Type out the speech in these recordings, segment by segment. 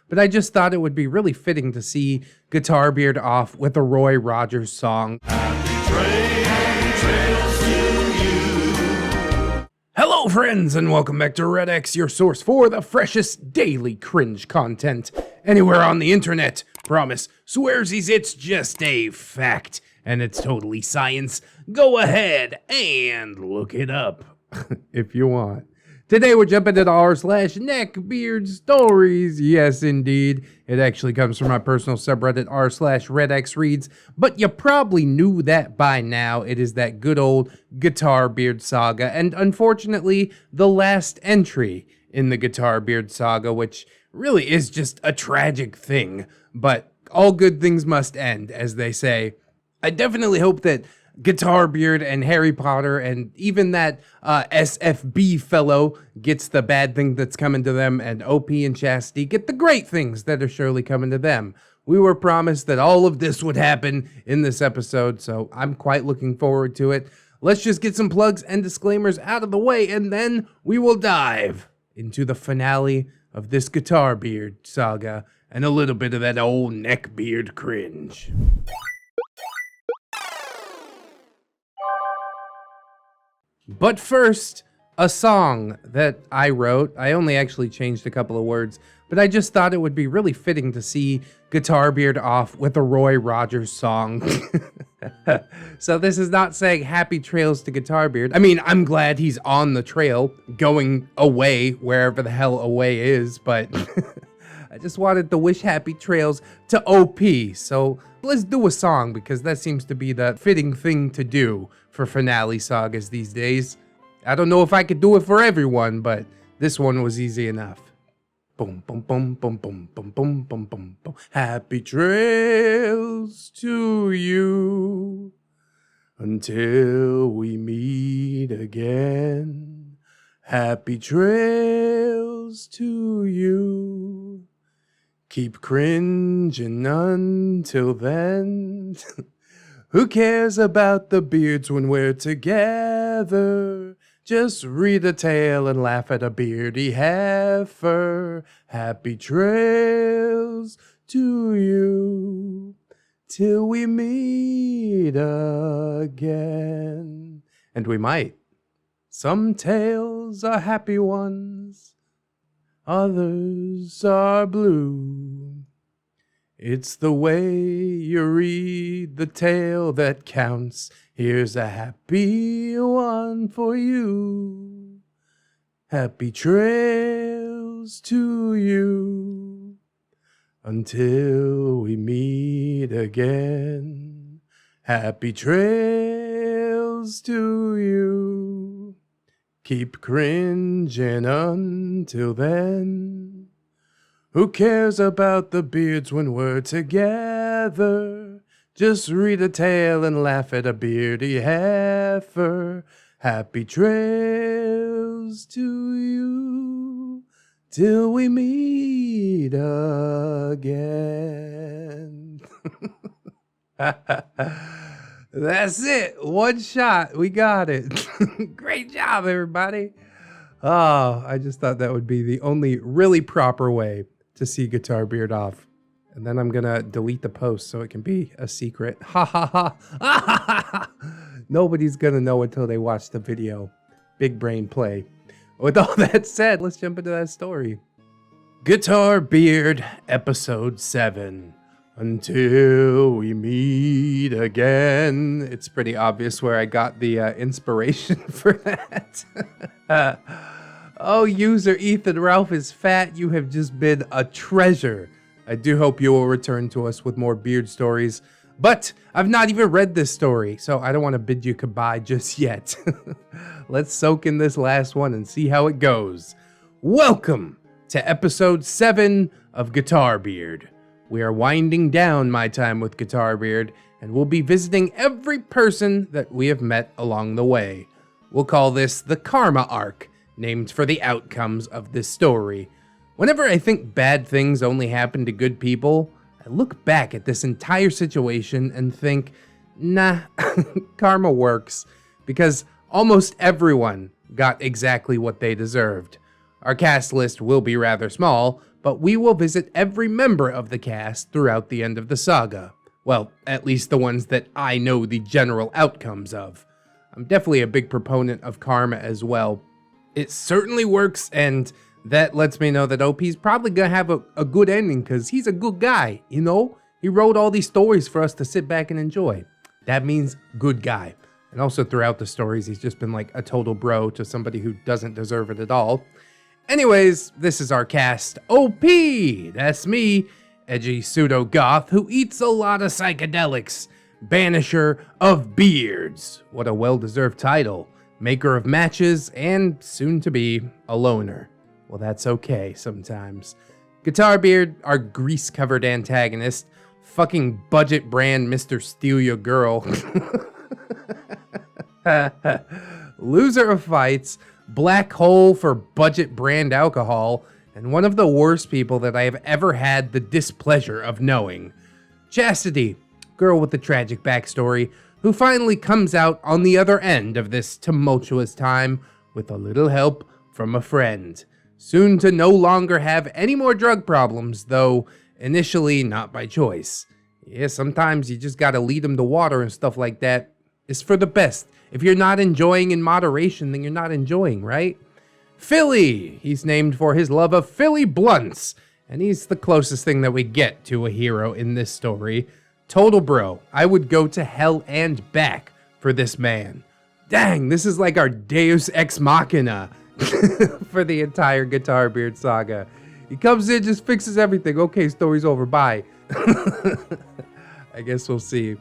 but I just thought it would be really fitting to see GuitarBeard off with a Roy Rogers song. Hello friends, and welcome back to ReddX, your source for the freshest daily cringe content anywhere on the internet. Promise, swearsies, it's just a fact, and it's totally science. Go ahead and look it up if you want. Today we're jumping at r/NeckbeardStories. Yes, indeed. It actually comes from my personal subreddit r/ReddXReads, but you probably knew that by now. It is that good old GuitarBeard saga, and unfortunately, the last entry in the GuitarBeard saga, which really is just a tragic thing, but all good things must end, as they say. I definitely hope that GuitarBeard and Harry Potter and even that SFB fellow gets the bad thing that's coming to them, and OP and Chastity get the great things that are surely coming to them. We were promised that all of this would happen in this episode, so I'm quite looking forward to it. Let's just get some plugs and disclaimers out of the way, and then we will dive into the finale of this GuitarBeard saga and a little bit of that old neckbeard cringe. But first, a song that I wrote. I only actually changed a couple of words, but I just thought it would be really fitting to see GuitarBeard off with a Roy Rogers song. So this is not saying happy trails to GuitarBeard. I mean, I'm glad he's on the trail, going away, wherever the hell away is, but I just wanted to wish happy trails to OP. So let's do a song, because that seems to be the fitting thing to do for finale sagas these days. I don't know if I could do it for everyone, but this one was easy enough. Boom, boom, boom, boom, boom, boom, boom, boom, boom, boom. Happy trails to you until we meet again. Happy trails to you. Keep cringing until then. Who cares about the beards when we're together? Just read a tale and laugh at a beardy heifer. Happy trails to you till we meet again. And we might. Some tales are happy ones, others are blue. It's the way you read the tale that counts. Here's a happy one for you. Happy trails to you until we meet again. Happy trails to you. Keep cringing until then. Who cares about the beards when we're together? Just read a tale and laugh at a beardy heifer. Happy trails to you till we meet again. That's it. One shot. We got it. Great job, everybody. Oh, I just thought that would be the only really proper way to see GuitarBeard off. And then I'm gonna delete the post so it can be a secret. Ha ha ha. Ha. Nobody's gonna know until they watch the video. Big brain play. With all that said, let's jump into that story. GuitarBeard episode 7. Until we meet again. It's pretty obvious where I got the inspiration for that. Oh, user Ethan Ralph is fat. You have just been a treasure. I do hope you will return to us with more beard stories. But I've not even read this story, so I don't want to bid you goodbye just yet. Let's soak in this last one and see how it goes. Welcome to episode 7 of GuitarBeard. We are winding down my time with GuitarBeard, and we'll be visiting every person that we have met along the way. We'll call this the Karma Arc, named for the outcomes of this story. Whenever I think bad things only happen to good people, I look back at this entire situation and think, nah, karma works, because almost everyone got exactly what they deserved. Our cast list will be rather small, but we will visit every member of the cast throughout the end of the saga. Well, at least the ones that I know the general outcomes of. I'm definitely a big proponent of karma as well. It certainly works, and that lets me know that OP's probably gonna have a good ending, because he's a good guy, you know? He wrote all these stories for us to sit back and enjoy. That means good guy. And also throughout the stories, he's just been like a total bro to somebody who doesn't deserve it at all. Anyways, this is our cast. OP! That's me, edgy pseudo-goth who eats a lot of psychedelics. Banisher of Beards. What a well-deserved title. Maker of matches, and soon to be a loner. Well, that's okay sometimes. GuitarBeard, our grease-covered antagonist. Fucking budget brand Mr. Steal Your Girl. Loser of fights, black hole for budget brand alcohol, and one of the worst people that I have ever had the displeasure of knowing. Chastity, girl with a tragic backstory, who finally comes out on the other end of this tumultuous time with a little help from a friend. Soon to no longer have any more drug problems, though initially not by choice. Yeah, sometimes you just gotta lead them to water and stuff like that. It's for the best. If you're not enjoying in moderation, then you're not enjoying, right? Philly! He's named for his love of Philly blunts, and he's the closest thing that we get to a hero in this story. Total bro. I would go to hell and back for this man. Dang, this is like our Deus Ex Machina for the entire GuitarBeard saga. He comes in, just fixes everything. Okay, story's over, bye. I guess we'll see.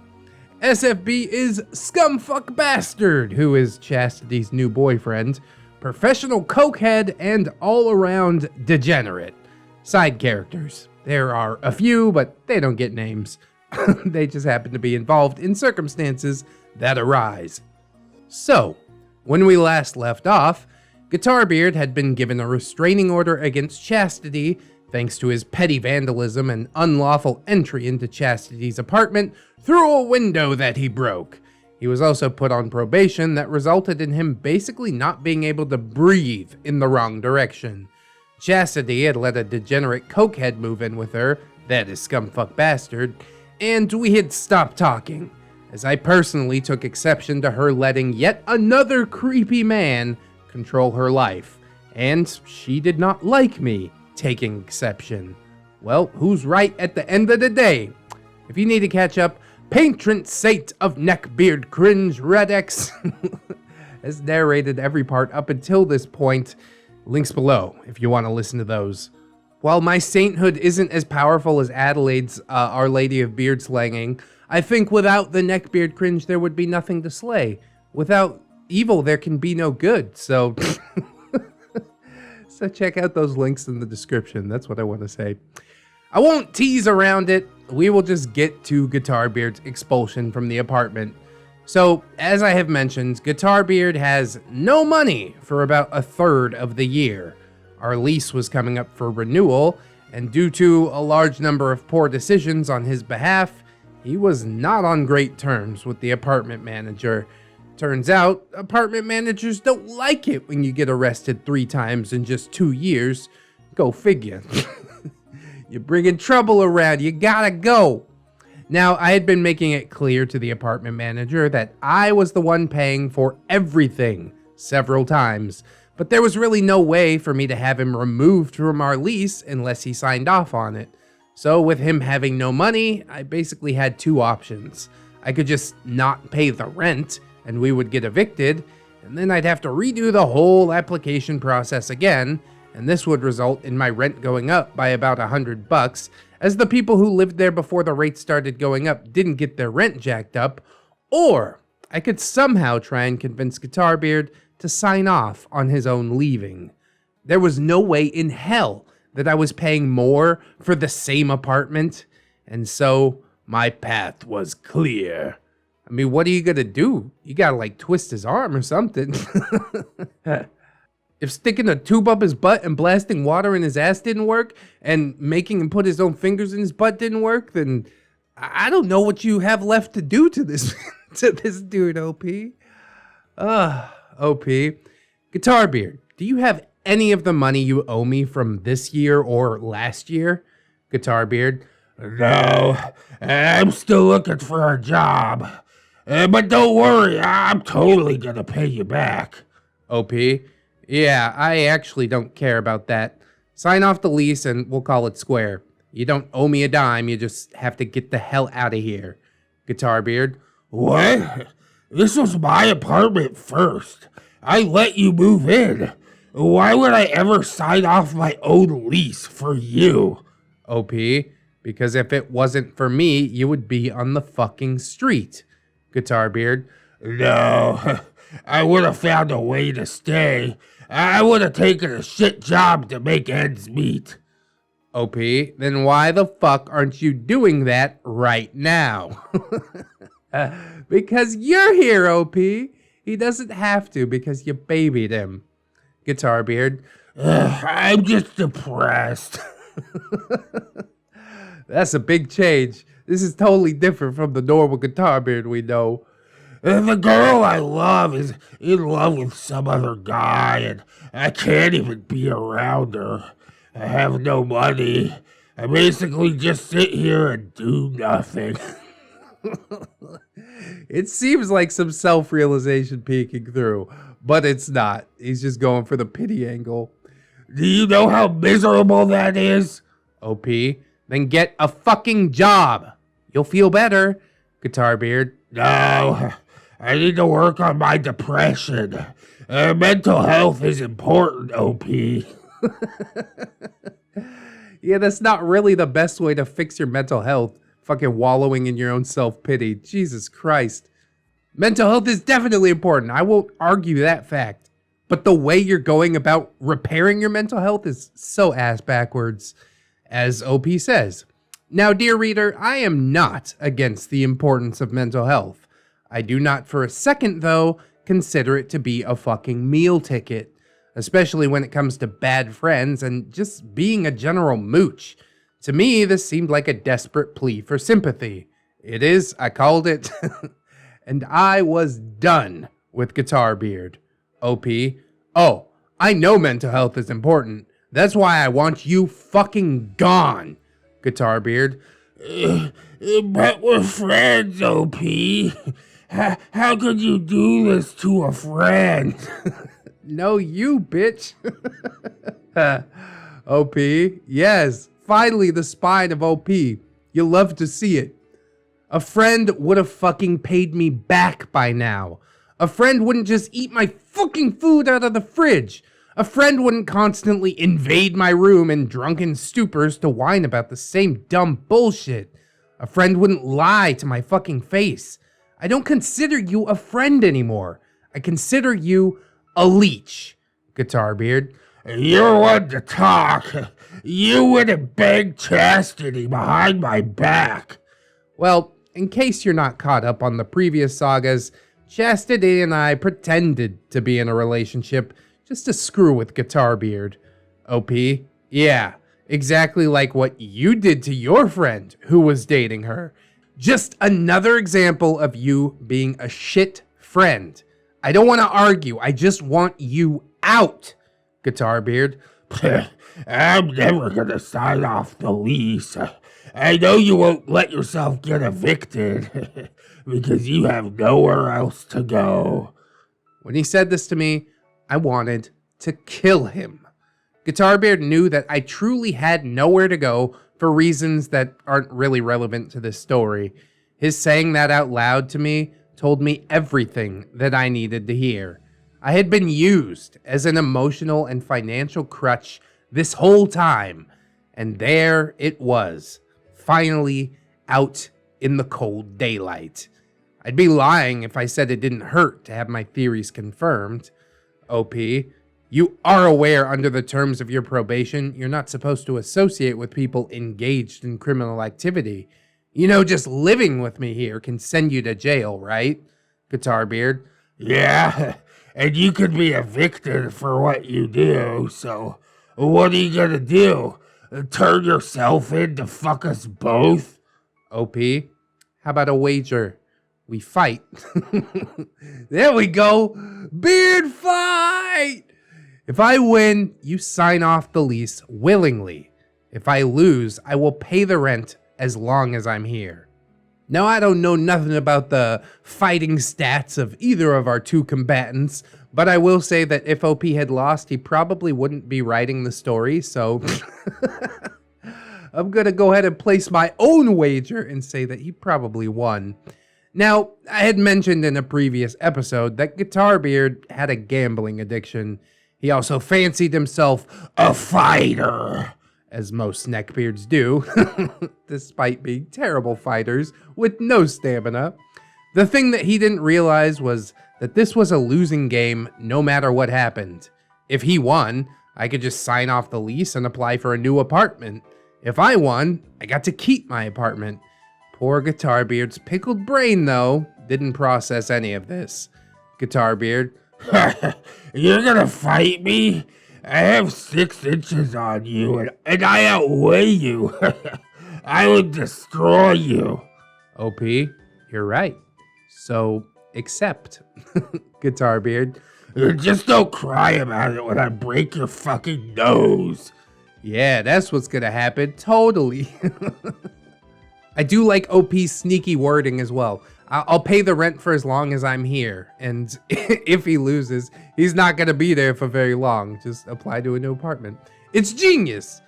SFB is Scumfuck Bastard, who is Chastity's new boyfriend, professional cokehead, and all-around degenerate. Side characters. There are a few, but they don't get names. They just happen to be involved in circumstances that arise. So, when we last left off, GuitarBeard had been given a restraining order against Chastity thanks to his petty vandalism and unlawful entry into Chastity's apartment through a window that he broke. He was also put on probation that resulted in him basically not being able to breathe in the wrong direction. Chastity had let a degenerate cokehead move in with her, that is Scumfuck Bastard, and we had stopped talking, as I personally took exception to her letting yet another creepy man control her life, and she did not like me taking exception. Well, who's right at the end of the day? If you need to catch up, patron saint of Neckbeard cringe ReddX has narrated every part up until this point. Links below if you want to listen to those. While my sainthood isn't as powerful as Adelaide's Our Lady of Beard Slanging, I think without the Neckbeard cringe there would be nothing to slay. Without evil there can be no good, so... So check out those links in the description, that's what I want to say. I won't tease around it, we will just get to GuitarBeard's expulsion from the apartment. So, as I have mentioned, GuitarBeard has no money for about a third of the year. Our lease was coming up for renewal, and due to a large number of poor decisions on his behalf, he was not on great terms with the apartment manager. Turns out, apartment managers don't like it when you get arrested 3 times in just 2 years. Go figure. You're bringing trouble around, you gotta go. Now, I had been making it clear to the apartment manager that I was the one paying for everything several times, but there was really no way for me to have him removed from our lease unless he signed off on it. So with him having no money, I basically had 2 options. I could just not pay the rent, and we would get evicted, and then I'd have to redo the whole application process again, and this would result in my rent going up by about $100, as the people who lived there before the rates started going up didn't get their rent jacked up, or I could somehow try and convince GuitarBeard to sign off on his own leaving. There was no way in hell that I was paying more for the same apartment, and so my path was clear. I mean, what are you gonna do? You gotta, like, twist his arm or something. If sticking a tube up his butt and blasting water in his ass didn't work, and making him put his own fingers in his butt didn't work, then I don't know what you have left to do to this to this dude, OP. OP. GuitarBeard, do you have any of the money you owe me from this year or last year? GuitarBeard. No, I'm still looking for a job. But don't worry, I'm totally gonna pay you back. OP. Yeah, I actually don't care about that. Sign off the lease and we'll call it square. You don't owe me a dime, you just have to get the hell out of here. GuitarBeard. What? This was my apartment first. I let you move in. Why would I ever sign off my own lease for you? OP. Because if it wasn't for me, you would be on the fucking street. GuitarBeard. No, I would have found a way to stay. I would have taken a shit job to make ends meet. OP, then why the fuck aren't you doing that right now? Because you're here, OP. He doesn't have to because you babied him. GuitarBeard. I'm just depressed. That's a big change. This is totally different from the normal GuitarBeard we know. The girl I love is in love with some other guy, and I can't even be around her. I have no money. I basically just sit here and do nothing. It seems like some self-realization peeking through, but it's not. He's just going for the pity angle. Do you know how miserable that is? OP, then get a fucking job. You'll feel better. GuitarBeard. No, I need to work on my depression. Mental health is important, OP. Yeah, that's not really the best way to fix your mental health. Fucking wallowing in your own self-pity. Jesus Christ. Mental health is definitely important. I won't argue that fact. But the way you're going about repairing your mental health is so ass backwards, as OP says. Now, dear reader, I am not against the importance of mental health. I do not for a second, though, consider it to be a fucking meal ticket, especially when it comes to bad friends and just being a general mooch. To me, this seemed like a desperate plea for sympathy. It is, I called it, and I was done with GuitarBeard. OP, oh, I know mental health is important. That's why I want you fucking gone. GuitarBeard. But we're friends, OP. How could you do this to a friend? No, you bitch. OP, yes, finally the spine of OP. You love to see it. A friend would have fucking paid me back by now. A friend wouldn't just eat my fucking food out of the fridge. A friend wouldn't constantly invade my room in drunken stupors to whine about the same dumb bullshit. A friend wouldn't lie to my fucking face. I don't consider you a friend anymore. I consider you a leech. GuitarBeard. You're one to talk. You wouldn't beg chastity behind my back. Well, in case you're not caught up on the previous sagas, Chastity and I pretended to be in a relationship just to screw with GuitarBeard. OP, yeah, exactly like what you did to your friend who was dating her. Just another example of you being a shit friend. I don't want to argue, I just want you out. GuitarBeard. I'm never gonna sign off the lease. I know you won't let yourself get evicted because you have nowhere else to go. When he said this to me, I wanted to kill him. GuitarBeard knew that I truly had nowhere to go for reasons that aren't really relevant to this story. His saying that out loud to me told me everything that I needed to hear. I had been used as an emotional and financial crutch this whole time, and there it was, finally out in the cold daylight. I'd be lying if I said it didn't hurt to have my theories confirmed. OP, you are aware under the terms of your probation, you're not supposed to associate with people engaged in criminal activity. You know, just living with me here can send you to jail, right? GuitarBeard. Yeah, and you could be evicted for what you do, so what are you gonna do? Turn yourself in to fuck us both? OP, how about a wager? We fight. There we go. Beard fight. If I win, you sign off the lease willingly. If I lose, I will pay the rent as long as I'm here. Now, I don't know nothing about the fighting stats of either of our two combatants, but I will say that if OP had lost, he probably wouldn't be writing the story, so I'm gonna go ahead and place my own wager and say that he probably won. Now, I had mentioned in a previous episode that GuitarBeard had a gambling addiction. He also fancied himself a fighter, as most neckbeards do, despite being terrible fighters with no stamina. The thing that he didn't realize was that this was a losing game no matter what happened. If he won, I could just sign off the lease and apply for a new apartment. If I won, I got to keep my apartment. Poor GuitarBeard's pickled brain, though, didn't process any of this. GuitarBeard, You're gonna fight me? I have 6 inches on you, and I outweigh you. I would destroy you. OP, you're right. So, accept. GuitarBeard, Just don't cry about it when I break your fucking nose. yeah, that's what's gonna happen. Totally. I do like OP's sneaky wording as well. I'll pay the rent for as long as I'm here. And if he loses, he's not gonna be there for very long. Just apply to a new apartment. It's genius.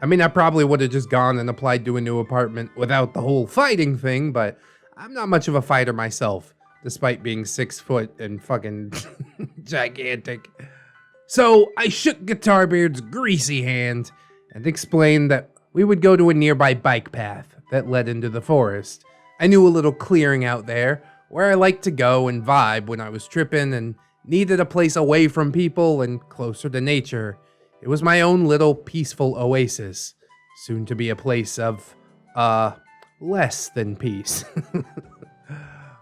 I mean, I probably would have just gone and applied to a new apartment without the whole fighting thing, but I'm not much of a fighter myself, despite being 6 foot and fucking gigantic. So I shook GuitarBeard's greasy hand and explained that we would go to a nearby bike path that led into the forest. I knew a little clearing out there where I liked to go and vibe when I was tripping and needed a place away from people and closer to nature. It was my own little peaceful oasis, soon to be a place of, less than peace.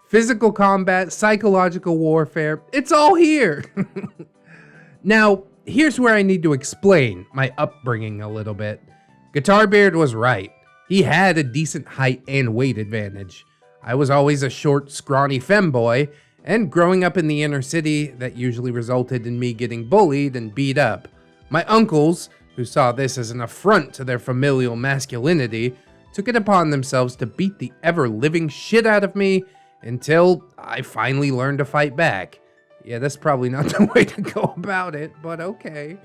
Physical combat, psychological warfare, it's all here. Now, here's where I need to explain my upbringing a little bit. GuitarBeard was right. He had a decent height and weight advantage. I was always a short, scrawny femboy, and growing up in the inner city, that usually resulted in me getting bullied and beat up. My uncles, who saw this as an affront to their familial masculinity, took it upon themselves to beat the ever-living shit out of me until I finally learned to fight back. Yeah, that's probably not the way to go about it, but okay.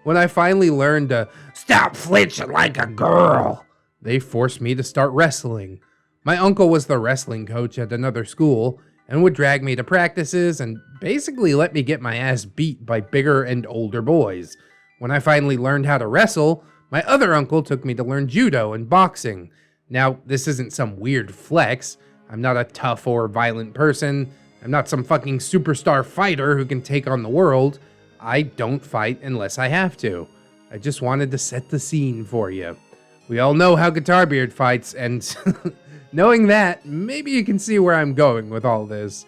When I finally learned to stop flinching like a girl, they forced me to start wrestling. My uncle was the wrestling coach at another school and would drag me to practices and basically let me get my ass beat by bigger and older boys. When I finally learned how to wrestle, my other uncle took me to learn judo and boxing. Now, this isn't some weird flex. I'm not a tough or violent person. I'm not some fucking superstar fighter who can take on the world. I don't fight unless I have to. I just wanted to set the scene for you. We all know how GuitarBeard fights, and knowing that, maybe you can see where I'm going with all this.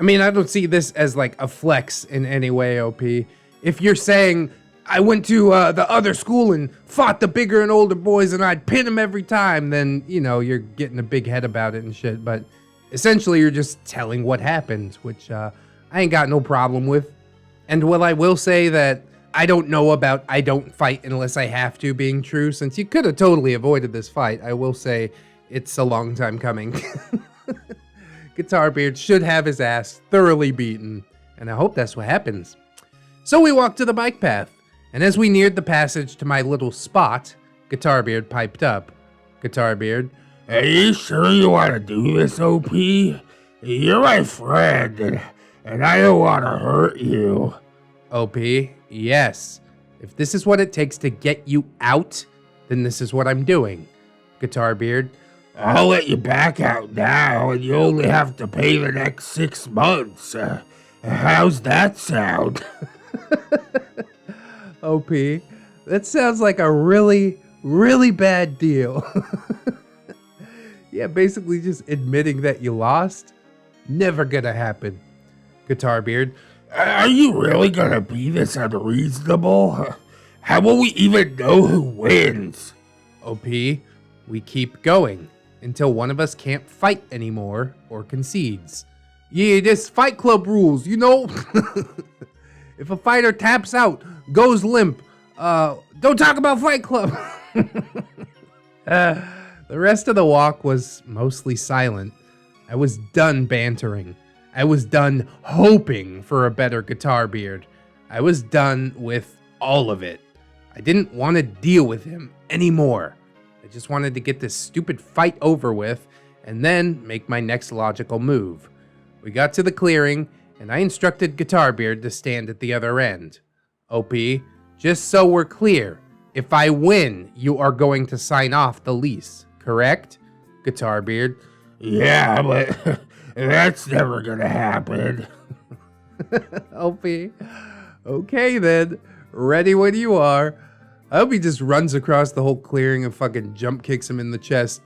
I mean, I don't see this as like a flex in any way, OP. If you're saying, I went to the other school and fought the bigger and older boys and I'd pin them every time, then, you know, you're getting a big head about it and shit. But essentially, you're just telling what happened, which I ain't got no problem with. And while I will say that I don't know about I don't fight unless I have to being true, since you could have totally avoided this fight, I will say it's a long time coming. GuitarBeard should have his ass thoroughly beaten, and I hope that's what happens. So we walked to the bike path, and as we neared the passage to my little spot, GuitarBeard piped up. GuitarBeard, Are you sure you want to do this, OP? You're my friend, and I don't want to hurt you. OP, yes. If this is what it takes to get you out, then this is what I'm doing. GuitarBeard, I'll let you back out now, and you only have to pay the next 6 months. How's that sound? OP, that sounds like a really, really bad deal. Yeah, basically just admitting that you lost. Never gonna happen. GuitarBeard, Are you really gonna be this unreasonable? How will we even know who wins? OP, we keep going until one of us can't fight anymore or concedes. Yeah, this Fight Club rules, you know? If a fighter taps out, goes limp, don't talk about Fight Club. The rest of the walk was mostly silent. I was done bantering. I was done hoping for a better GuitarBeard. I was done with all of it. I didn't want to deal with him anymore. I just wanted to get this stupid fight over with and then make my next logical move. We got to the clearing, and I instructed GuitarBeard to stand at the other end. OP, just so we're clear, if I win, you are going to sign off the lease, correct? GuitarBeard. Yeah, but that's never gonna happen. OP. Okay then. Ready when you are. I hope he just runs across the whole clearing and fucking jump kicks him in the chest.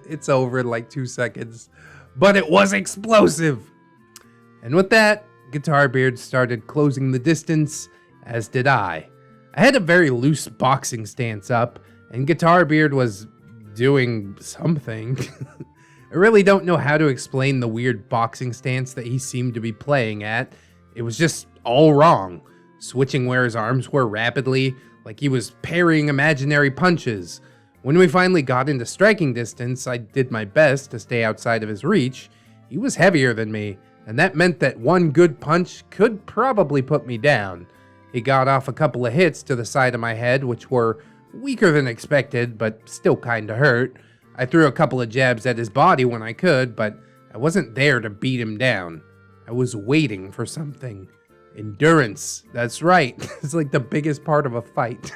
It's over in like 2 seconds. But it was explosive. And with that, GuitarBeard started closing the distance, as did I. I had a very loose boxing stance up, and GuitarBeard was doing something. I really don't know how to explain the weird boxing stance that he seemed to be playing at. It was just all wrong. Switching where his arms were rapidly, like he was parrying imaginary punches. When we finally got into striking distance, I did my best to stay outside of his reach. He was heavier than me, and that meant that one good punch could probably put me down. He got off a couple of hits to the side of my head, which were weaker than expected, but still kinda hurt. I threw a couple of jabs at his body when I could, but I wasn't there to beat him down. I was waiting for something. Endurance, that's right. It's like the biggest part of a fight.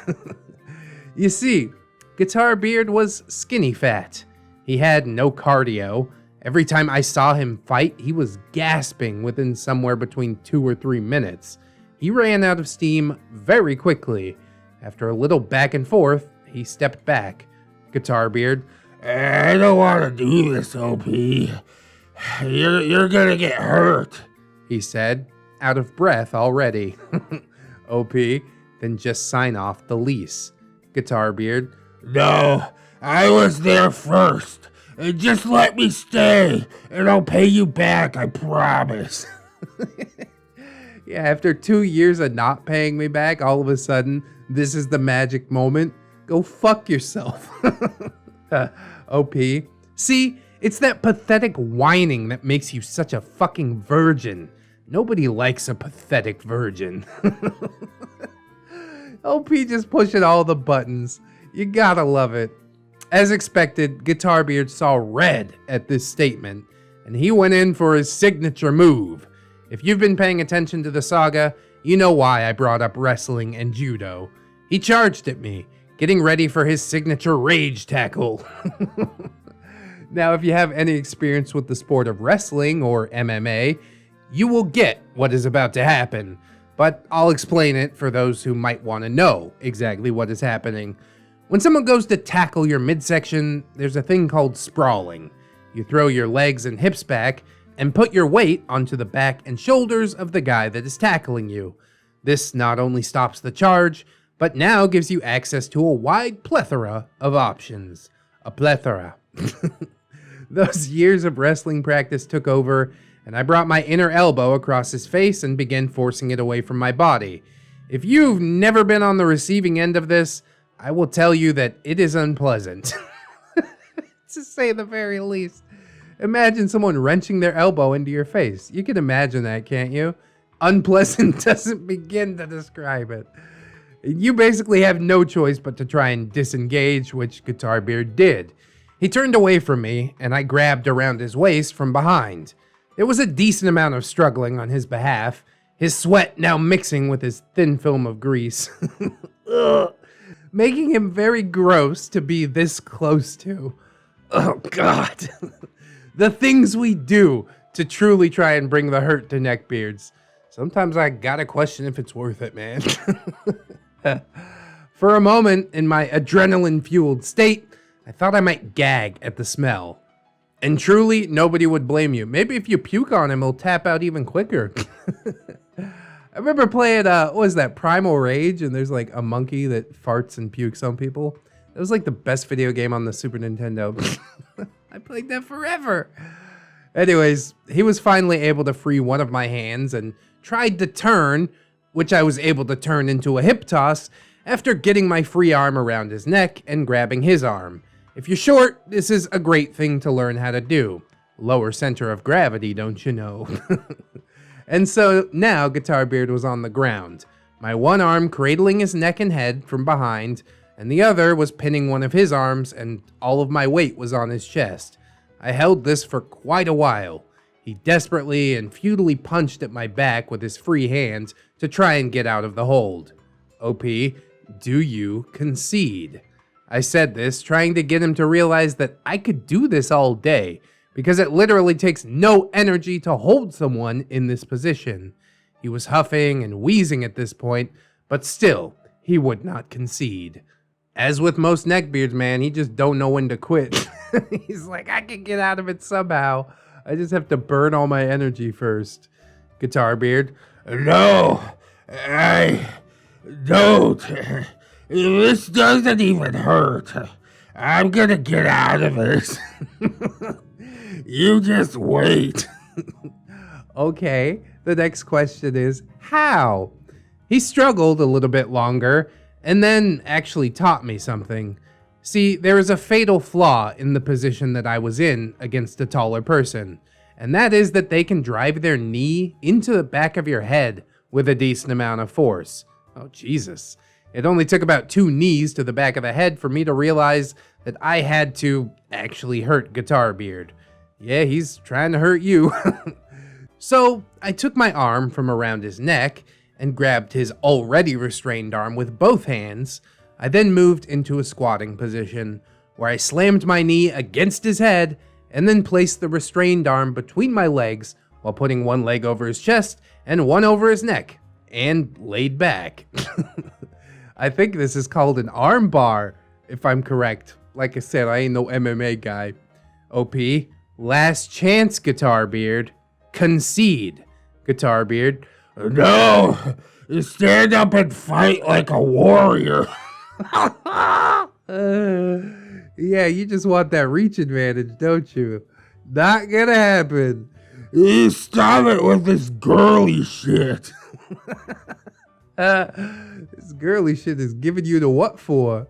You see, GuitarBeard was skinny fat. He had no cardio. Every time I saw him fight, he was gasping within somewhere between 2 or 3 minutes. He ran out of steam very quickly. After a little back and forth, he stepped back. GuitarBeard. I don't want to do this, OP. You're gonna get hurt, he said, out of breath already. OP, then just sign off the lease. GuitarBeard. No, I was there first. Just let me stay, and I'll pay you back, I promise. Yeah, after 2 years of not paying me back, all of a sudden, this is the magic moment. Go fuck yourself. OP. See, it's that pathetic whining that makes you such a fucking virgin. Nobody likes a pathetic virgin. OP just pushing all the buttons. You gotta love it. As expected, GuitarBeard saw red at this statement, and he went in for his signature move. If you've been paying attention to the saga, you know why I brought up wrestling and judo. He charged at me, getting ready for his signature rage tackle. Now, if you have any experience with the sport of wrestling or MMA, you will get what is about to happen, but I'll explain it for those who might want to know exactly what is happening. When someone goes to tackle your midsection, there's a thing called sprawling. You throw your legs and hips back and put your weight onto the back and shoulders of the guy that is tackling you. This not only stops the charge, but now gives you access to a wide plethora of options. A plethora. Those years of wrestling practice took over, and I brought my inner elbow across his face and began forcing it away from my body. If you've never been on the receiving end of this, I will tell you that it is unpleasant. To say the very least. Imagine someone wrenching their elbow into your face. You can imagine that, can't you? Unpleasant doesn't begin to describe it. You basically have no choice but to try and disengage, which GuitarBeard did. He turned away from me, and I grabbed around his waist from behind. There was a decent amount of struggling on his behalf, his sweat now mixing with his thin film of grease. Ugh. Making him very gross to be this close to. Oh, God. The things we do to truly try and bring the hurt to neckbeards. Sometimes I gotta question if it's worth it, man. For a moment, in my adrenaline-fueled state, I thought I might gag at the smell. And truly, nobody would blame you. Maybe if you puke on him, he'll tap out even quicker. I remember playing, what was that, Primal Rage, and there's like a monkey that farts and pukes on people. It was like the best video game on the Super Nintendo. I played that forever. Anyways, he was finally able to free one of my hands and tried to turn, which I was able to turn into a hip toss after getting my free arm around his neck and grabbing his arm. If you're short, this is a great thing to learn how to do. Lower center of gravity, don't you know? And so now GuitarBeard was on the ground, my one arm cradling his neck and head from behind, and the other was pinning one of his arms, and all of my weight was on his chest. I held this for quite a while. He desperately and futilely punched at my back with his free hand to try and get out of the hold. OP, do you concede? I said this, trying to get him to realize that I could do this all day, because it literally takes no energy to hold someone in this position. He was huffing and wheezing at this point, but still, he would not concede. As with most neckbeards, man, he just don't know when to quit. He's like, I can get out of it somehow. I just have to burn all my energy first. GuitarBeard, No, I don't. This doesn't even hurt. I'm gonna get out of this. You just wait. Okay, the next question is, how? He struggled a little bit longer, and then actually taught me something. See, there is a fatal flaw in the position that I was in against a taller person, and that is that they can drive their knee into the back of your head with a decent amount of force. Oh, Jesus. It only took about 2 knees to the back of the head for me to realize that I had to actually hurt GuitarBeard. Yeah, he's trying to hurt you. So I took my arm from around his neck and grabbed his already restrained arm with both hands. I then moved into a squatting position, where I slammed my knee against his head and then placed the restrained arm between my legs while putting one leg over his chest and one over his neck, and laid back. I think this is called an arm bar, if I'm correct. Like I said, I ain't no MMA guy. OP, last chance, GuitarBeard. Concede. GuitarBeard, No, stand up and fight like a warrior. Yeah, you just want that reach advantage, don't you? Not gonna happen. You stop it with this girly shit. This girly shit is giving you the what for?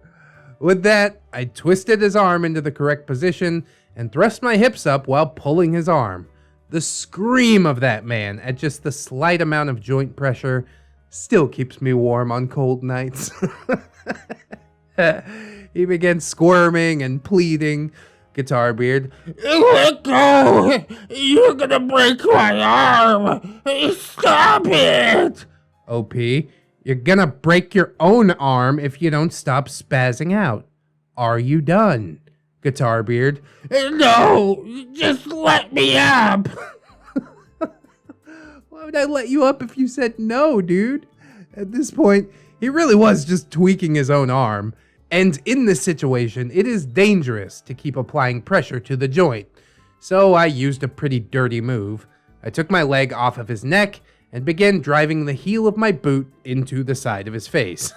With that, I twisted his arm into the correct position and thrust my hips up while pulling his arm. The scream of that man at just the slight amount of joint pressure still keeps me warm on cold nights. He began squirming and pleading. GuitarBeard, Let go! You're gonna break my arm! Stop it! OP, you're gonna break your own arm if you don't stop spazzing out. Are you done? GuitarBeard, No! Just let me up! Why would I let you up if you said no, dude? At this point, he really was just tweaking his own arm. And in this situation, it is dangerous to keep applying pressure to the joint. So I used a pretty dirty move. I took my leg off of his neck and began driving the heel of my boot into the side of his face.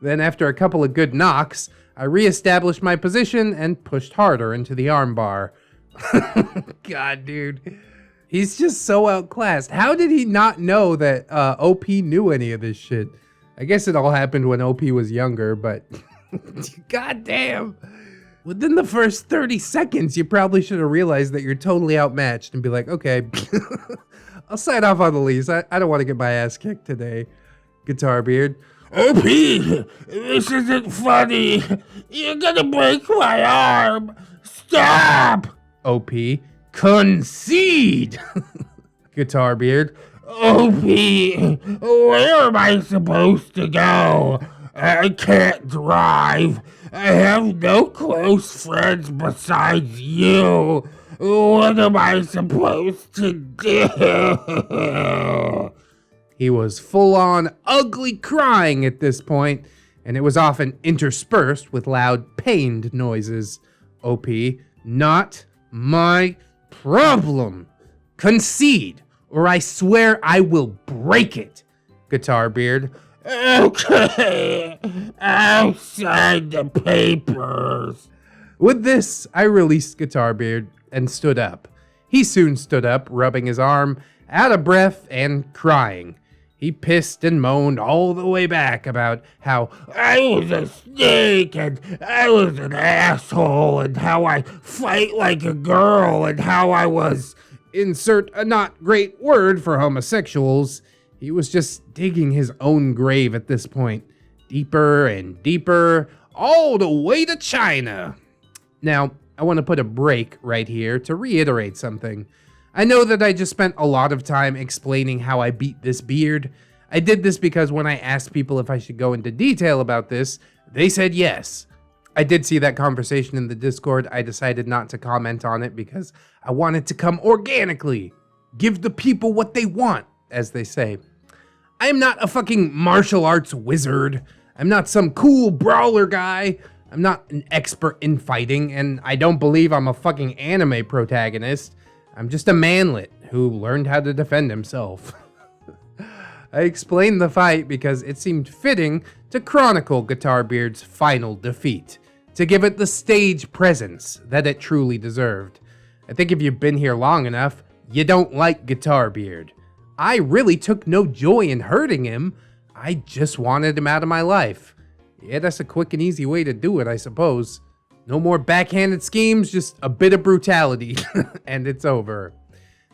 Then after a couple of good knocks, I reestablished my position and pushed harder into the armbar. God, dude. He's just so outclassed. How did he not know that OP knew any of this shit? I guess it all happened when OP was younger, but god damn. Within the first 30 seconds, you probably should have realized that you're totally outmatched and be like, okay, I'll sign off on the lease. I don't want to get my ass kicked today. GuitarBeard, OP, this isn't funny. You're gonna break my arm. Stop! OP, concede. GuitarBeard, OP, where am I supposed to go? I can't drive. I have no close friends besides you. What am I supposed to do? He was full-on ugly crying at this point, and it was often interspersed with loud pained noises. OP, not my problem. Concede, or I swear I will break it. GuitarBeard, Okay, I'll sign the papers. with this, I released GuitarBeard and stood up. He soon stood up, rubbing his arm, out of breath and crying. He pissed and moaned all the way back about how I was a snake, and I was an asshole, and how I fight like a girl, and how I was... insert a not great word for homosexuals. He was just digging his own grave at this point. Deeper and deeper, all the way to China. Now, I want to put a break right here to reiterate something. I know that I just spent a lot of time explaining how I beat this beard. I did this because when I asked people if I should go into detail about this, they said yes. I did see that conversation in the Discord. I decided not to comment on it because I want it to come organically. Give the people what they want, as they say. I am not a fucking martial arts wizard. I'm not some cool brawler guy. I'm not an expert in fighting, and I don't believe I'm a fucking anime protagonist. I'm just a manlet who learned how to defend himself. I explained the fight because it seemed fitting to chronicle GuitarBeard's final defeat, to give it the stage presence that it truly deserved. I think if you've been here long enough, you don't like GuitarBeard. I really took no joy in hurting him. I just wanted him out of my life. Yeah, that's a quick and easy way to do it, I suppose. No more backhanded schemes, just a bit of brutality, and it's over.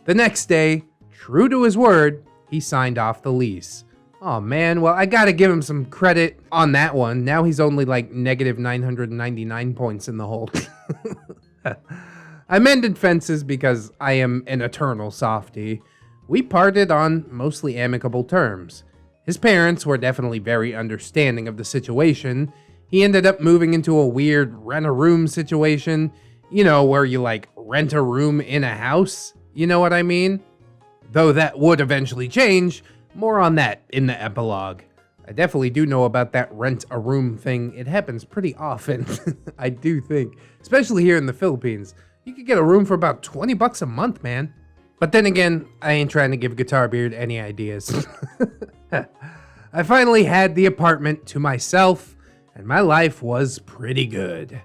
The next day, true to his word, he signed off the lease. Oh man, well I gotta give him some credit on that one. Now he's only like negative 999 points in the hole. I mended fences because I am an eternal softie. We parted on mostly amicable terms. His parents were definitely very understanding of the situation. He ended up moving into a weird rent-a-room situation. You know, where you like rent a room in a house. You know what I mean? Though that would eventually change. More on that in the epilogue. I definitely do know about that rent-a-room thing. It happens pretty often, I do think. Especially here in the Philippines. You could get a room for about 20 bucks a month, man. But then again, I ain't trying to give GuitarBeard any ideas. I finally had the apartment to myself, and my life was pretty good.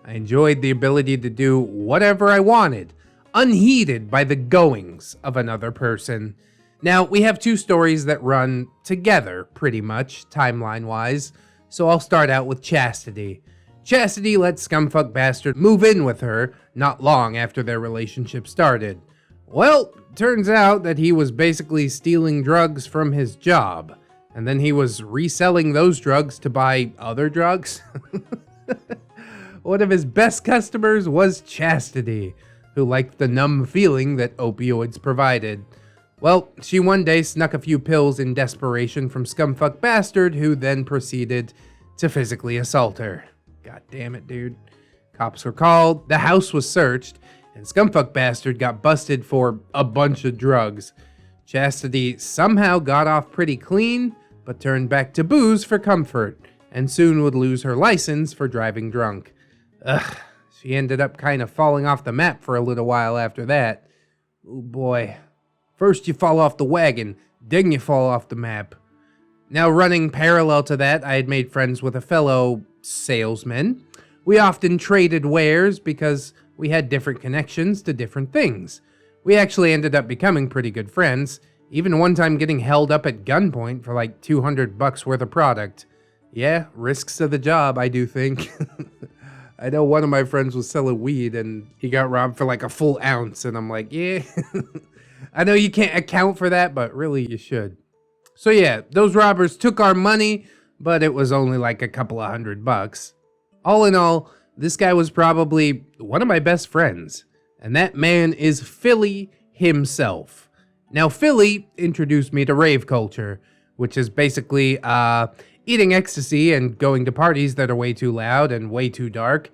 I enjoyed the ability to do whatever I wanted, unheeded by the goings of another person. Now, we have two stories that run together, pretty much, timeline-wise, so I'll start out with Chastity. Chastity let Scumfuck Bastard move in with her not long after their relationship started. Well, turns out that he was basically stealing drugs from his job, and then he was reselling those drugs to buy other drugs. One of his best customers was Chastity, who liked the numb feeling that opioids provided. Well, she one day snuck a few pills in desperation from Scumfuck Bastard, who then proceeded to physically assault her. God damn it, dude. Cops were called, the house was searched, and Scumfuck Bastard got busted for a bunch of drugs. Chastity somehow got off pretty clean, but turned back to booze for comfort, and soon would lose her license for driving drunk. Ugh, she ended up kind of falling off the map for a little while after that. Oh boy. First you fall off the wagon, then you fall off the map. Now running parallel to that, I had made friends with a fellow salesman. We often traded wares because we had different connections to different things. We actually ended up becoming pretty good friends, even one time getting held up at gunpoint for like 200 bucks worth of product. Yeah, risks of the job, I do think. I know one of my friends was selling weed and he got robbed for like a full ounce, and I'm like, yeah. I know you can't account for that, but really you should. So yeah, those robbers took our money, but it was only like a couple of $100. All in all, this guy was probably one of my best friends, and that man is Philly himself. Now, Philly introduced me to rave culture, which is basically eating ecstasy and going to parties that are way too loud and way too dark.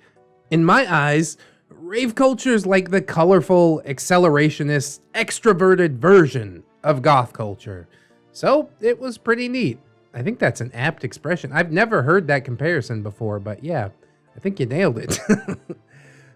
In my eyes, rave culture is like the colorful, accelerationist, extroverted version of goth culture. So it was pretty neat. I think that's an apt expression. I've never heard that comparison before, but yeah, I think you nailed it.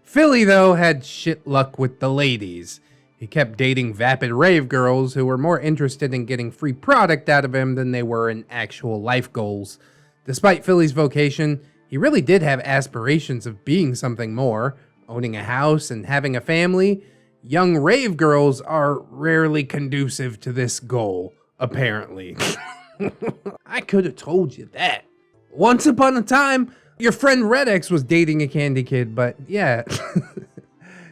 Philly, though, had shit luck with the ladies. He kept dating vapid rave girls who were more interested in getting free product out of him than they were in actual life goals. Despite Philly's vocation, he really did have aspirations of being something more, owning a house and having a family. Young rave girls are rarely conducive to this goal apparently. I could have told you that. Once upon a time, your friend ReddX was dating a candy kid, but yeah.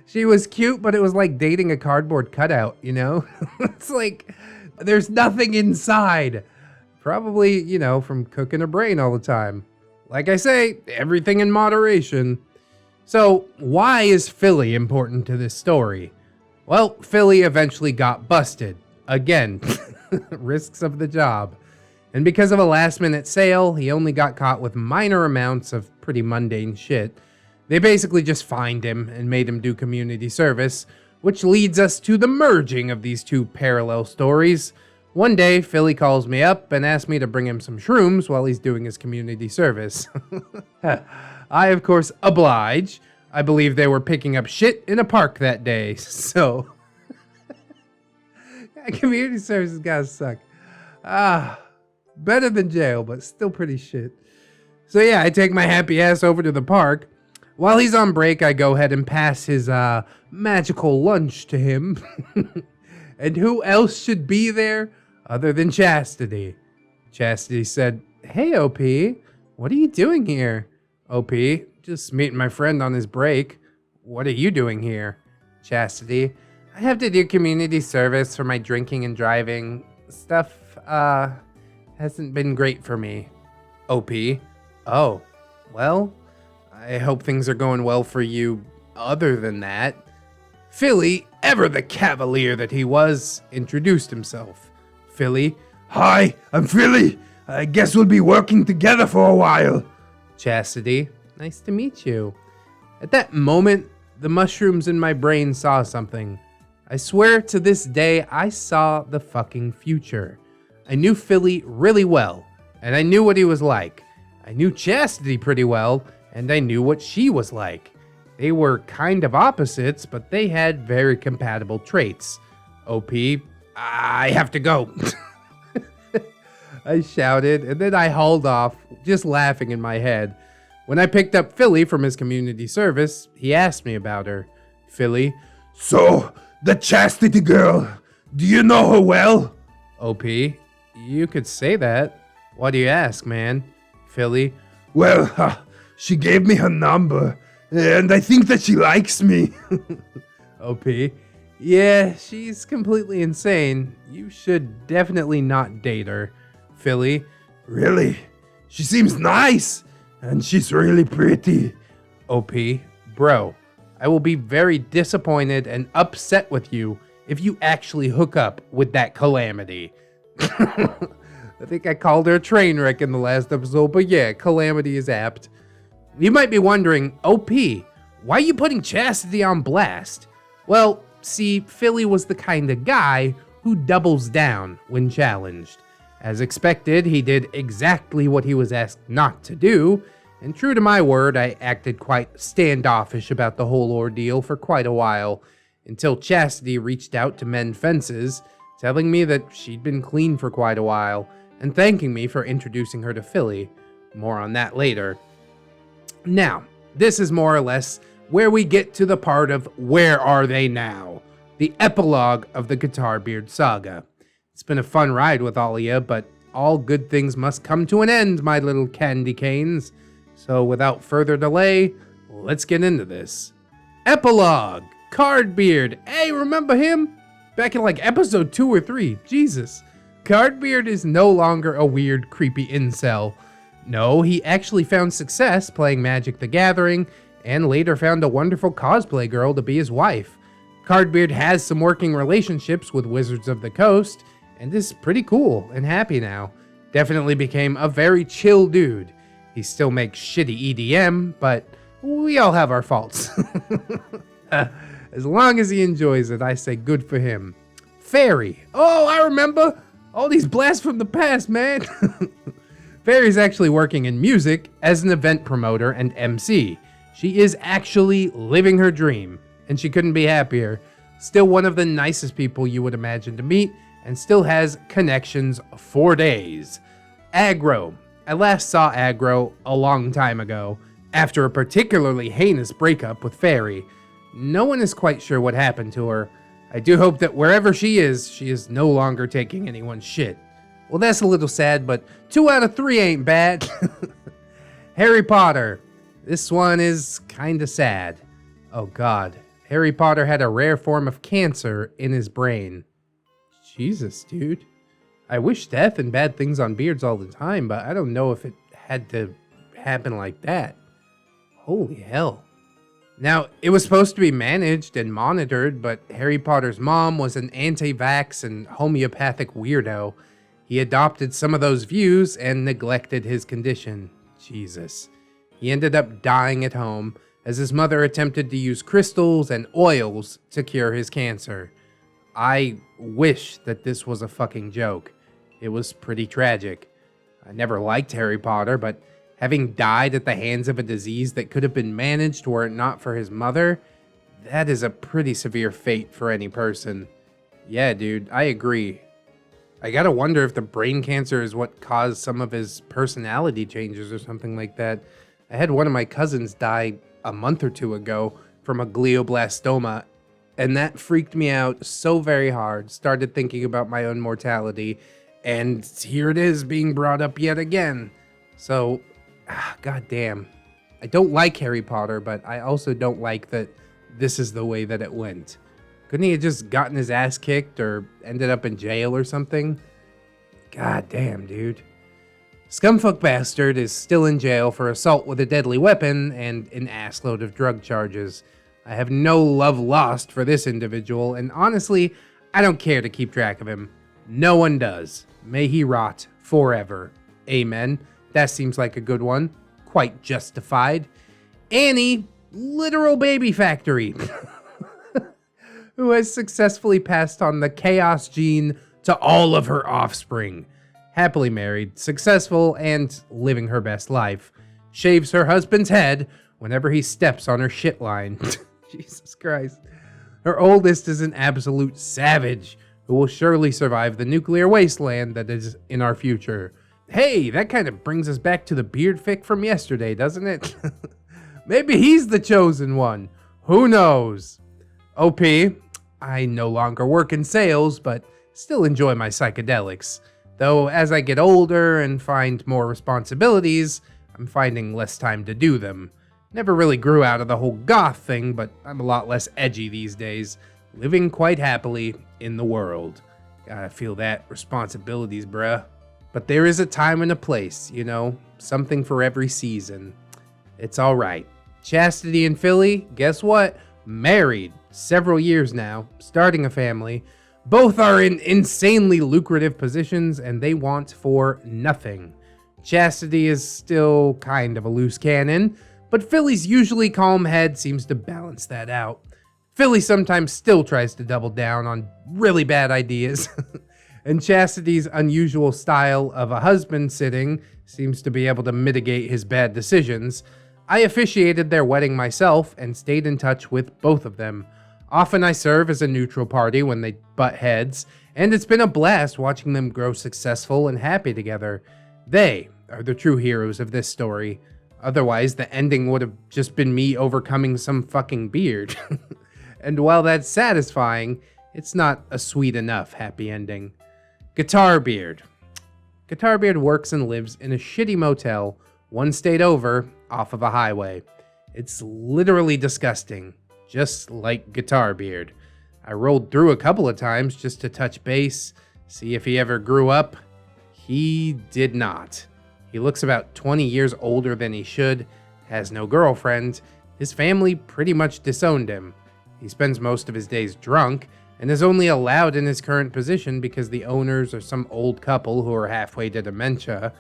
She was cute, but it was like dating a cardboard cutout, you know? It's like, there's nothing inside. Probably, you know, from cooking her brain all the time. Like I say, everything in moderation. So, why is Philly important to this story? Well, Philly eventually got busted. Again, risks of the job. And because of a last-minute sale, he only got caught with minor amounts of pretty mundane shit. They basically just fined him and made him do community service, which leads us to the merging of these two parallel stories. One day, Philly calls me up and asks me to bring him some shrooms while he's doing his community service. I, of course, oblige. I believe they were picking up shit in a park that day, so... Community service has gotta suck. Better than jail, but still pretty shit. So yeah, I take my happy ass over to the park. While he's on break, I go ahead and pass his magical lunch to him. And who else should be there other than Chastity? Chastity said, "Hey, OP, what are you doing here?" OP, "Just meeting my friend on his break." "What are you doing here?" Chastity, "I have to do community service for my drinking and driving. Stuff, hasn't been great for me." OP, "Oh, well, I hope things are going well for you other than that." Philly, ever the cavalier that he was, introduced himself. Philly, "Hi, I'm Philly. I guess we'll be working together for a while." Chastity, "Nice to meet you." At that moment, the mushrooms in my brain saw something. I swear to this day, I saw the fucking future. I knew Philly really well, and I knew what he was like. I knew Chastity pretty well, and I knew what she was like. They were kind of opposites, but they had very compatible traits. OP, "I have to go." I shouted, and then I hauled off, just laughing in my head. When I picked up Philly from his community service, he asked me about her. Philly, "So, the Chastity girl, do you know her well?" OP, "You could say that. Why do you ask, man?" Philly, "Well, she gave me her number, and I think that she likes me." OP, "Yeah, she's completely insane. You should definitely not date her." Philly, "Really? She seems nice, and she's really pretty." OP, "Bro, I will be very disappointed and upset with you if you actually hook up with that calamity." I think I called her a train wreck in the last episode, but yeah, calamity is apt. You might be wondering, OP, why are you putting Chastity on blast? Well, see, Philly was the kind of guy who doubles down when challenged. As expected, he did exactly what he was asked not to do, and true to my word, I acted quite standoffish about the whole ordeal for quite a while, until Chastity reached out to mend fences, telling me that she'd been clean for quite a while, and thanking me for introducing her to Philly. More on that later. Now, this is more or less where we get to the part of where are they now? The epilogue of the GuitarBeard saga. It's been a fun ride with all of you, but all good things must come to an end, my little candy canes. So without further delay, let's get into this. Epilogue! GuitarBeard! Hey, remember him? Back in like episode 2 or 3, Jesus. GuitarBeard is no longer a weird, creepy incel. No, he actually found success playing Magic the Gathering, and later found a wonderful cosplay girl to be his wife. GuitarBeard has some working relationships with Wizards of the Coast, and is pretty cool and happy now. Definitely became a very chill dude. He still makes shitty EDM, but we all have our faults. As long as he enjoys it, I say good for him. Fairy. Oh, I remember. All these blasts from the past, man. Fairy's actually working in music as an event promoter and MC. She is actually living her dream, and she couldn't be happier. Still one of the nicest people you would imagine to meet, and still has connections for days. Aggro. I last saw Aggro a long time ago, after a particularly heinous breakup with Fairy. No one is quite sure what happened to her. I do hope that wherever she is no longer taking anyone's shit. Well, that's a little sad, but 2 out of 3 ain't bad. Harry Potter. This one is kinda sad. Oh God. Harry Potter had a rare form of cancer in his brain. Jesus, dude. I wish death and bad things on beards all the time, but I don't know if it had to happen like that. Holy hell. Now, it was supposed to be managed and monitored, but Harry Potter's mom was an anti-vax and homeopathic weirdo. He adopted some of those views and neglected his condition. Jesus. He ended up dying at home as his mother attempted to use crystals and oils to cure his cancer. I wish that this was a fucking joke. It was pretty tragic. I never liked Harry Potter, but having died at the hands of a disease that could have been managed were it not for his mother, that is a pretty severe fate for any person. Yeah, dude, I agree. I gotta wonder if the brain cancer is what caused some of his personality changes or something like that. I had one of my cousins die a month or 2 ago from a glioblastoma, and that freaked me out so very hard. Started thinking about my own mortality, and here it is being brought up yet again. So, goddamn. I don't like Harry Potter, but I also don't like that this is the way that it went. Couldn't he have just gotten his ass kicked or ended up in jail or something? God damn, dude. Scumfuck bastard is still in jail for assault with a deadly weapon and an assload of drug charges. I have no love lost for this individual, and honestly, I don't care to keep track of him. No one does. May he rot forever. Amen. That seems like a good one. Quite justified. Annie, literal baby factory. Who has successfully passed on the chaos gene to all of her offspring. Happily married, successful, and living her best life. Shaves her husband's head whenever he steps on her shit line. Jesus Christ. Her oldest is an absolute savage who will surely survive the nuclear wasteland that is in our future. Hey, that kind of brings us back to the beard fic from yesterday, doesn't it? Maybe he's the chosen one. Who knows? OP, I no longer work in sales, but still enjoy my psychedelics. Though as I get older and find more responsibilities, I'm finding less time to do them. Never really grew out of the whole goth thing, but I'm a lot less edgy these days, living quite happily in the world. Gotta feel that responsibilities, bruh. But there is a time and a place, you know, something for every season. It's alright. Chastity and Philly, guess what? Married several years now, starting a family. Both are in insanely lucrative positions and they want for nothing. Chastity is still kind of a loose cannon, but Philly's usually calm head seems to balance that out. Philly sometimes still tries to double down on really bad ideas. And Chastity's unusual style of a husband sitting seems to be able to mitigate his bad decisions. I officiated their wedding myself and stayed in touch with both of them. Often I serve as a neutral party when they butt heads, and it's been a blast watching them grow successful and happy together. They are the true heroes of this story. Otherwise, the ending would have just been me overcoming some fucking beard. And while that's satisfying, it's not a sweet enough happy ending. GuitarBeard. GuitarBeard works and lives in a shitty motel, one state over, off of a highway. It's literally disgusting, just like GuitarBeard. I rolled through a couple of times just to touch base, see if he ever grew up. He did not. He looks about 20 years older than he should, has no girlfriend. His family pretty much disowned him. He spends most of his days drunk, and is only allowed in his current position because the owners are some old couple who are halfway to dementia.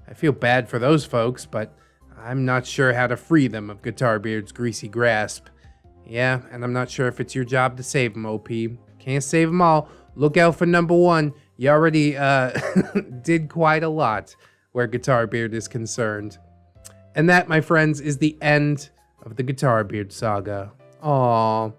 I feel bad for those folks, but I'm not sure how to free them of GuitarBeard's greasy grasp. Yeah, and I'm not sure if it's your job to save them, OP. Can't save them all. Look out for number one. You already did quite a lot where GuitarBeard is concerned. And that, my friends, is the end of the GuitarBeard saga. Aww.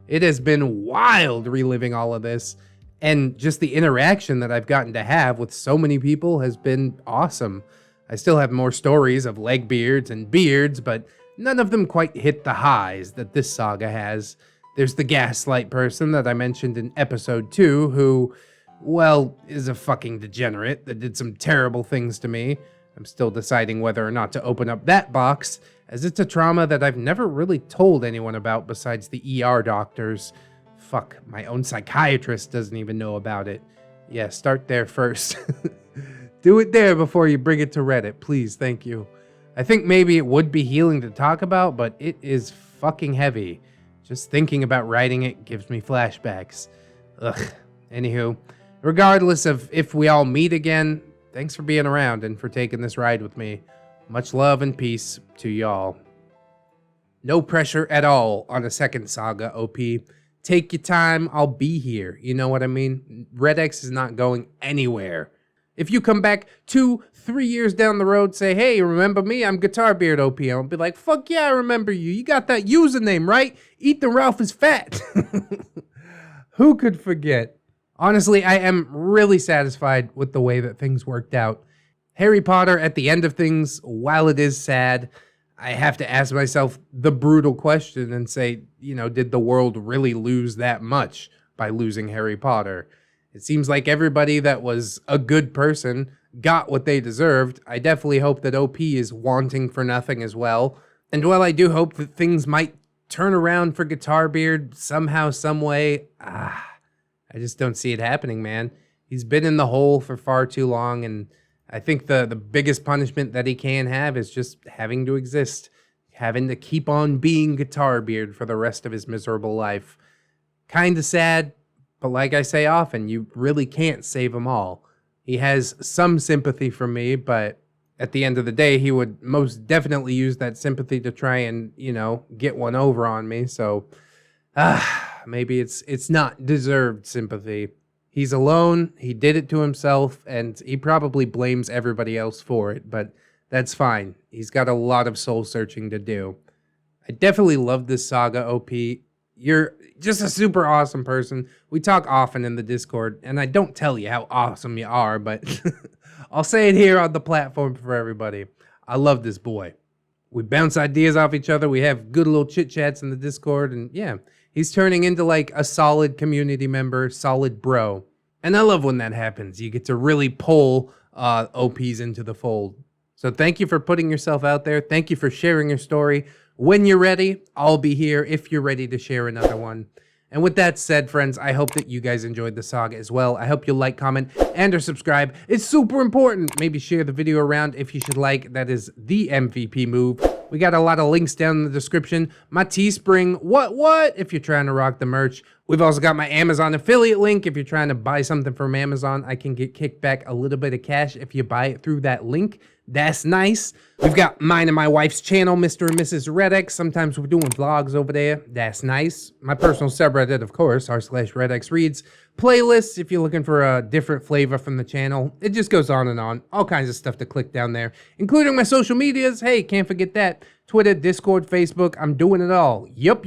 It has been wild reliving all of this, and just the interaction that I've gotten to have with so many people has been awesome. I still have more stories of leg beards and beards, but none of them quite hit the highs that this saga has. There's the gaslight person that I mentioned in episode 2 who, well, is a fucking degenerate that did some terrible things to me. I'm still deciding whether or not to open up that box, as it's a trauma that I've never really told anyone about besides the ER doctors. Fuck, my own psychiatrist doesn't even know about it. Yeah, start there first. Do it there before you bring it to Reddit, please, thank you. I think maybe it would be healing to talk about, but it is fucking heavy. Just thinking about writing it gives me flashbacks. Ugh. Anywho, regardless of if we all meet again, thanks for being around and for taking this ride with me. Much love and peace to y'all. No pressure at all on a second saga, OP. Take your time, I'll be here. You know what I mean? ReddX is not going anywhere. If you come back 2-3 years down the road, say, hey, remember me? I'm GuitarBeard OP. I'll be like, fuck yeah, I remember you. You got that username, right? Ethan Ralph is fat. Who could forget? Honestly, I am really satisfied with the way that things worked out. Harry Potter at the end of things, while it is sad, I have to ask myself the brutal question and say, you know, did the world really lose that much by losing Harry Potter? It seems like everybody that was a good person got what they deserved. I definitely hope that OP is wanting for nothing as well. And while I do hope that things might turn around for GuitarBeard somehow, some way, I just don't see it happening, man. He's been in the hole for far too long, and I think the biggest punishment that he can have is just having to exist, having to keep on being GuitarBeard for the rest of his miserable life. Kinda sad, but like I say often, you really can't save him all. He has some sympathy from me, but at the end of the day, he would most definitely use that sympathy to try and, you know, get one over on me, so maybe it's not deserved sympathy. He's alone, he did it to himself, and he probably blames everybody else for it, but that's fine. He's got a lot of soul searching to do. I definitely love this saga, OP. You're just a super awesome person. We talk often in the Discord, and I don't tell you how awesome you are, but I'll say it here on the platform for everybody. I love this boy. We bounce ideas off each other, we have good little chit-chats in the Discord, and yeah, he's turning into like a solid community member, solid bro. And I love when that happens. You get to really pull OPs into the fold. So thank you for putting yourself out there. Thank you for sharing your story. When you're ready, I'll be here if you're ready to share another one. And with that said, friends, I hope that you guys enjoyed the saga as well. I hope you'll like, comment, and or subscribe. It's super important. Maybe share the video around if you should like. That is the MVP move. We got a lot of links down in the description. My Teespring, what? If you're trying to rock the merch. We've also got my Amazon affiliate link. If you're trying to buy something from Amazon, I can get kicked back a little bit of cash if you buy it through that link. That's nice. We've got mine and my wife's channel, Mr. and Mrs. ReddX. Sometimes we're doing vlogs over there. That's nice. My personal subreddit, of course, r/ReddX Reads. Playlists, if you're looking for a different flavor from the channel. It just goes on and on. All kinds of stuff to click down there, including my social medias. Hey, can't forget that. Twitter, Discord, Facebook. I'm doing it all. Yup.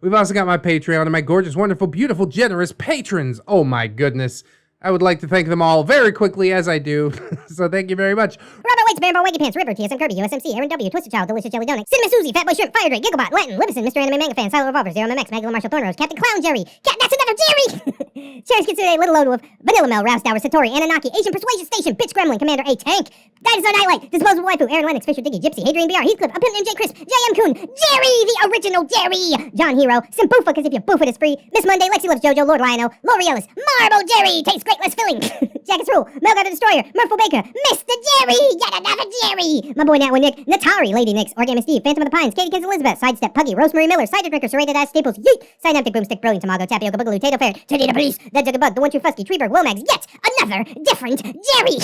We've also got my Patreon and my gorgeous, wonderful, beautiful, generous patrons. Oh my goodness. I would like to thank them all very quickly, as I do. So thank you very much. Robert Waits, Bambo, Waggy Pants, River, TSM Kirby, USMC, Aaron W, Twisted Child, Delicious Jelly Donut, Cinema Susie, Fatboy Shrimp, Fire Drake, Gigabot, Latin, Libison, Mr. Anime Manga Fan, Silo Revolver, Zero MX, Magdalene Marshall, Thornrose, Captain Clown Jerry, that's another Jerry! Cherries Kitsune, Little Lodewolf, Vanilla Mel, Rouse Dower, Satori, Anunnaki, Asian Persuasion Station, Bitch Gremlin, Commander A, Tank, Dinosaur Nightlight, Disposable Waifu, Aaron Lennox, Fisher Diggy, Gypsy, Hadrian BR, Heathcliff, A Pimp MJ Chris, JM Coon, Jerry, the original Jerry, John Hero, Simbufa, cause if you boof it is free, Miss Monday, Lexi Loves Jojo, Lord Lionel, Lori Ellis, Marbo Jerry, tastes great, less filling, Jackets Rule, Melgar the Destroyer, Murphle Baker, Mr. Jerry, yet another Jerry, my boy Natwin Nick, Natari, Lady Nix, Orgamy Steve, Phantom of the Pines, Katie Kids Elizabeth, Sidestep, Puggy, Rosemary Miller, Cider Drinker, Serrated Ass Staples, Yeet, Synaptic Boomstick, Brilliant Tamago, Tapioca Boogaloo, Tato Fair, Tadita Police, Dead Jugga Bug, The One True Fusky, Treeberg, Wilmax, yet another different Jerry!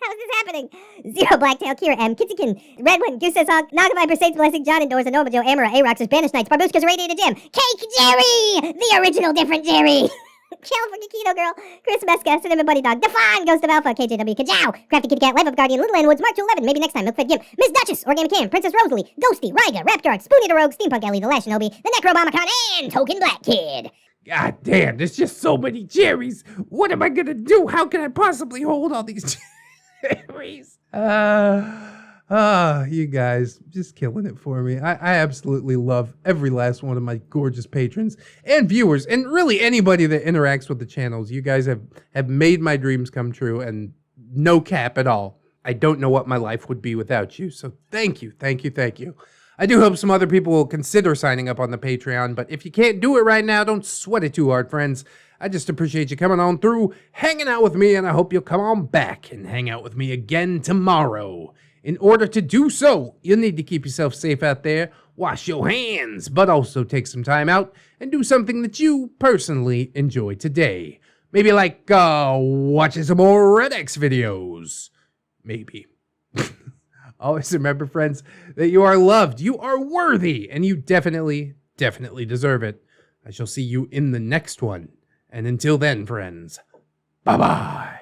How is this happening? Zero Blacktail, Kira M, Kitsykin, Redwin, Goose Hawk, Nagaviper, Saints Blessing, John Endors, Anoma Joe, Amara, A-Roxers, Banished Knights, Barbushkas, Radiated Jam, Cake Jerry! The original different Jerry! California Keto Girl, Chris Meska, Cinnamon Bunny Dog, Define, Ghost of Alpha, KJW, Kajow, Crafty Kitty Cat, Life of Guardian, Little Ann Woods, Mark 211, maybe next time, Milkfed Gimp, Miss Duchess, Organic Cam, Princess Rosalie, Ghosty, Ryga, Raptor, Spoonie the Rogue, Steampunk Ellie, The Last Shinobi, The Necrobomicon, and Token Black Kid. God damn, there's just so many Jerrys. What am I gonna do? How can I possibly hold all these Jerrys? You guys, just killing it for me. I absolutely love every last one of my gorgeous patrons and viewers, and really anybody that interacts with the channels. You guys have made my dreams come true, and no cap at all. I don't know what my life would be without you, so thank you, thank you, thank you. I do hope some other people will consider signing up on the Patreon, but if you can't do it right now, don't sweat it too hard, friends. I just appreciate you coming on through, hanging out with me, and I hope you'll come on back and hang out with me again tomorrow. In order to do so, you'll need to keep yourself safe out there, wash your hands, but also take some time out and do something that you personally enjoy today. Maybe like watching some more ReddX videos. Maybe. Always remember, friends, that you are loved, you are worthy, and you definitely deserve it. I shall see you in the next one. And until then, friends, bye-bye.